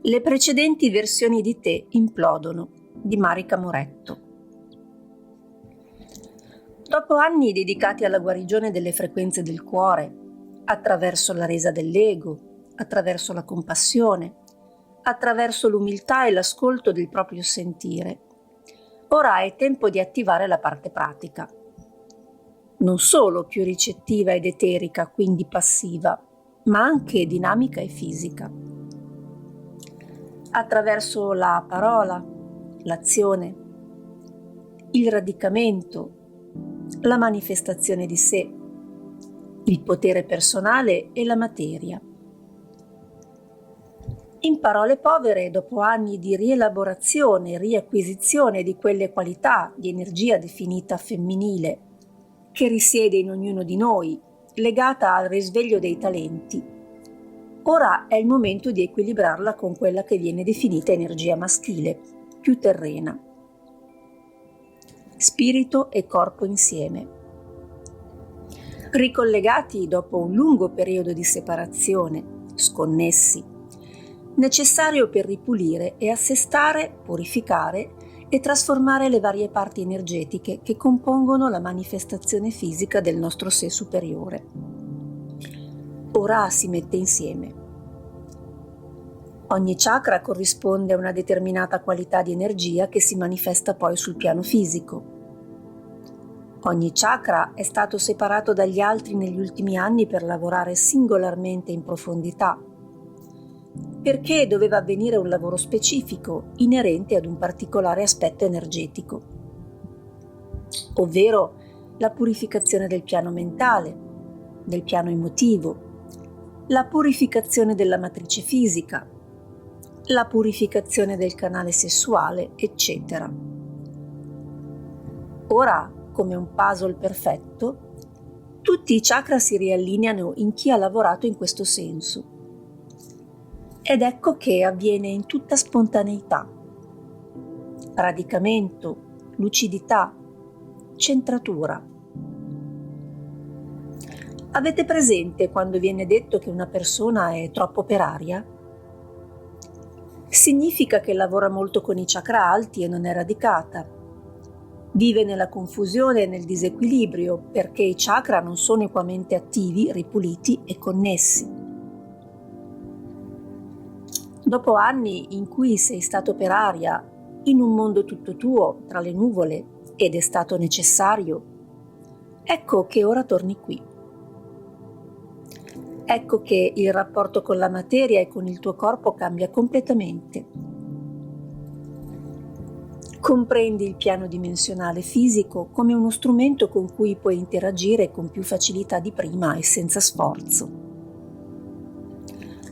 Le precedenti versioni di te implodono, di Marica Moretto. Dopo anni dedicati alla guarigione delle frequenze del cuore, attraverso la resa dell'ego, attraverso la compassione, attraverso l'umiltà e l'ascolto del proprio sentire, ora è tempo di attivare la parte pratica. Non solo più ricettiva ed eterica, quindi passiva, ma anche dinamica e fisica. Attraverso la parola, l'azione, il radicamento, la manifestazione di sé, il potere personale e la materia. In parole povere, dopo anni di rielaborazione e riacquisizione di quelle qualità di energia definita femminile che risiede in ognuno di noi, legata al risveglio dei talenti, ora è il momento di equilibrarla con quella che viene definita energia maschile, più terrena. Spirito e corpo insieme. Ricollegati dopo un lungo periodo di separazione, sconnessi, necessario per ripulire e assestare, purificare e trasformare le varie parti energetiche che compongono la manifestazione fisica del nostro sé superiore. Ora si mette insieme. Ogni chakra corrisponde a una determinata qualità di energia che si manifesta poi sul piano fisico. Ogni chakra è stato separato dagli altri negli ultimi anni per lavorare singolarmente in profondità, perché doveva avvenire un lavoro specifico inerente ad un particolare aspetto energetico, ovvero la purificazione del piano mentale, del piano emotivo, la purificazione della matrice fisica, la purificazione del canale sessuale, eccetera. Ora, come un puzzle perfetto, tutti i chakra si riallineano in chi ha lavorato in questo senso. Ed ecco che avviene in tutta spontaneità. Radicamento, lucidità, centratura. Avete presente quando viene detto che una persona è troppo per aria? Significa che lavora molto con i chakra alti e non è radicata. Vive nella confusione e nel disequilibrio perché i chakra non sono equamente attivi, ripuliti e connessi. Dopo anni in cui sei stato per aria, in un mondo tutto tuo, tra le nuvole, ed è stato necessario, ecco che ora torni qui. Ecco che il rapporto con la materia e con il tuo corpo cambia completamente. Comprendi il piano dimensionale fisico come uno strumento con cui puoi interagire con più facilità di prima e senza sforzo.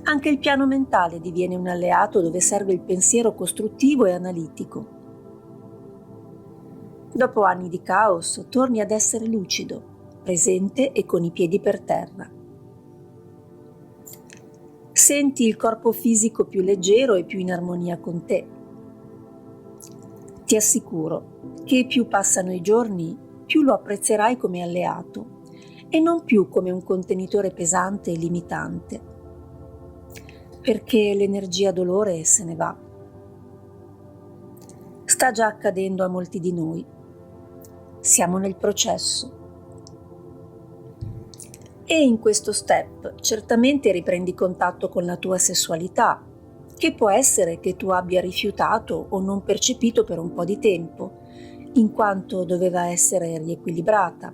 Anche il piano mentale diviene un alleato dove serve il pensiero costruttivo e analitico. Dopo anni di caos, torni ad essere lucido, presente e con i piedi per terra. Senti il corpo fisico più leggero e più in armonia con te. Ti assicuro che più passano i giorni, più lo apprezzerai come alleato e non più come un contenitore pesante e limitante, perché l'energia dolore se ne va. Sta già accadendo a molti di noi. Siamo nel processo. E in questo step certamente riprendi contatto con la tua sessualità, che può essere che tu abbia rifiutato o non percepito per un po' di tempo, in quanto doveva essere riequilibrata.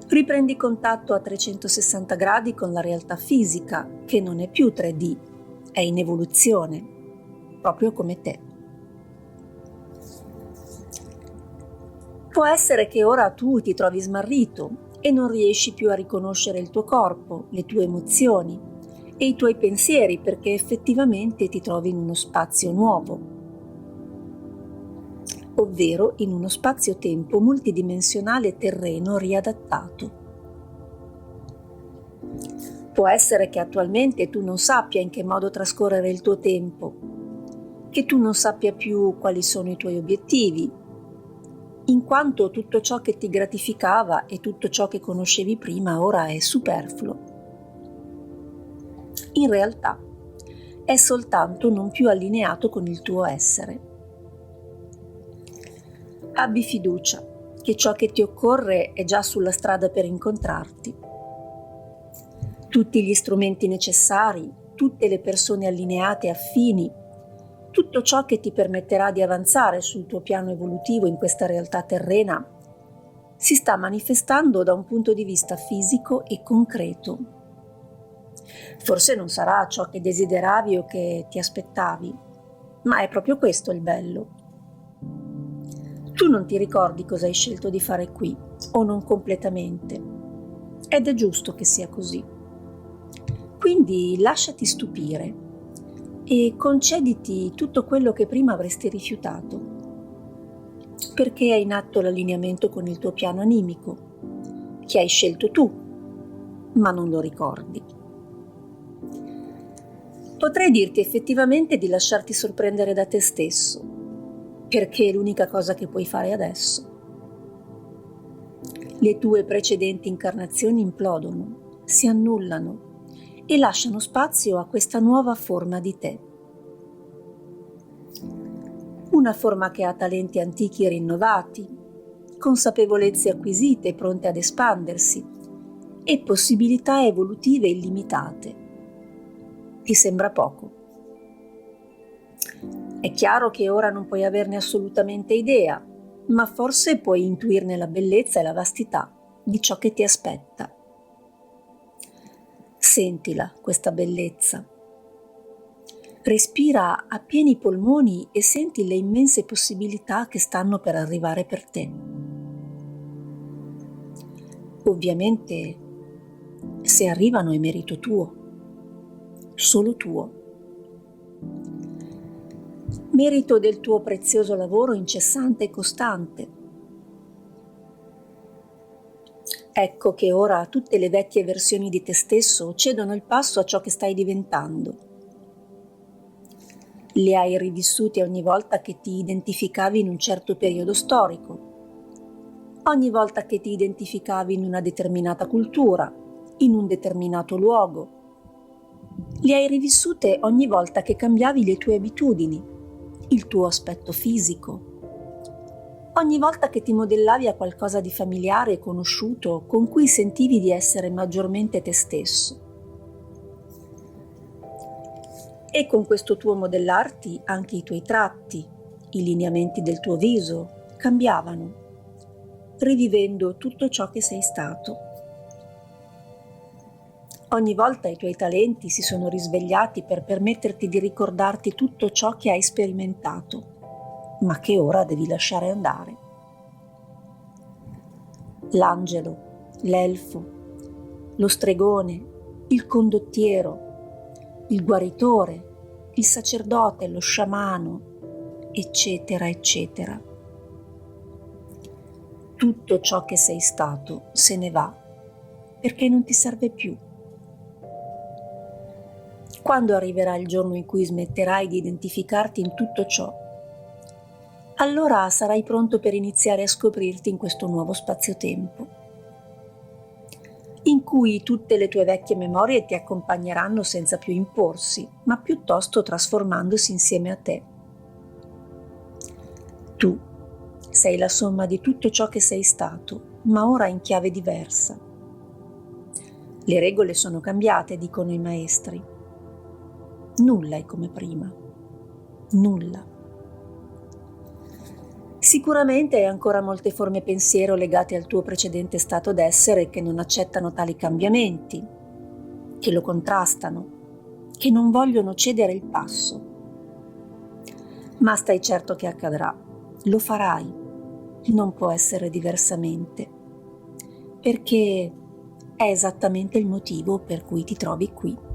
Riprendi contatto a 360 gradi con la realtà fisica, che non è più 3D, è in evoluzione, proprio come te. Può essere che ora tu ti trovi smarrito e non riesci più a riconoscere il tuo corpo, le tue emozioni e i tuoi pensieri perché effettivamente ti trovi in uno spazio nuovo, ovvero in uno spazio-tempo multidimensionale terreno riadattato. Può essere che attualmente tu non sappia in che modo trascorrere il tuo tempo, che tu non sappia più quali sono i tuoi obiettivi, in quanto tutto ciò che ti gratificava e tutto ciò che conoscevi prima ora è superfluo. In realtà è soltanto non più allineato con il tuo essere. Abbi fiducia che ciò che ti occorre è già sulla strada per incontrarti. Tutti gli strumenti necessari, tutte le persone allineate e affini, tutto ciò che ti permetterà di avanzare sul tuo piano evolutivo in questa realtà terrena, si sta manifestando da un punto di vista fisico e concreto. Forse non sarà ciò che desideravi o che ti aspettavi, ma è proprio questo il bello. Tu non ti ricordi cosa hai scelto di fare qui, o non completamente, ed è giusto che sia così. Quindi lasciati stupire e concediti tutto quello che prima avresti rifiutato, perché è in atto l'allineamento con il tuo piano animico, che hai scelto tu, ma non lo ricordi. Potrei dirti effettivamente di lasciarti sorprendere da te stesso, perché è l'unica cosa che puoi fare adesso. Le tue precedenti incarnazioni implodono, si annullano e lasciano spazio a questa nuova forma di te. Una forma che ha talenti antichi rinnovati, consapevolezze acquisite pronte ad espandersi e possibilità evolutive illimitate. Ti sembra poco? È chiaro che ora non puoi averne assolutamente idea, ma forse puoi intuirne la bellezza e la vastità di ciò che ti aspetta. Sentila, questa bellezza. Respira a pieni polmoni e senti le immense possibilità che stanno per arrivare per te. Ovviamente, se arrivano è merito tuo, solo tuo. Merito del tuo prezioso lavoro incessante e costante. Ecco che ora tutte le vecchie versioni di te stesso cedono il passo a ciò che stai diventando. Le hai rivissute ogni volta che ti identificavi in un certo periodo storico, ogni volta che ti identificavi in una determinata cultura, in un determinato luogo. Le hai rivissute ogni volta che cambiavi le tue abitudini, il tuo aspetto fisico, ogni volta che ti modellavi a qualcosa di familiare e conosciuto con cui sentivi di essere maggiormente te stesso. E con questo tuo modellarti anche i tuoi tratti, i lineamenti del tuo viso cambiavano, rivivendo tutto ciò che sei stato. Ogni volta i tuoi talenti si sono risvegliati per permetterti di ricordarti tutto ciò che hai sperimentato, ma che ora devi lasciare andare. L'angelo, l'elfo, lo stregone, il condottiero, il guaritore, il sacerdote, lo sciamano, eccetera, eccetera. Tutto ciò che sei stato se ne va, perché non ti serve più. Quando arriverà il giorno in cui smetterai di identificarti in tutto ciò, allora sarai pronto per iniziare a scoprirti in questo nuovo spazio-tempo, in cui tutte le tue vecchie memorie ti accompagneranno senza più imporsi, ma piuttosto trasformandosi insieme a te. Tu sei la somma di tutto ciò che sei stato, ma ora in chiave diversa. Le regole sono cambiate, dicono i maestri. Nulla è come prima. Nulla. Sicuramente hai ancora molte forme pensiero legate al tuo precedente stato d'essere che non accettano tali cambiamenti, che lo contrastano, che non vogliono cedere il passo. Ma stai certo che accadrà, lo farai, non può essere diversamente, perché è esattamente il motivo per cui ti trovi qui.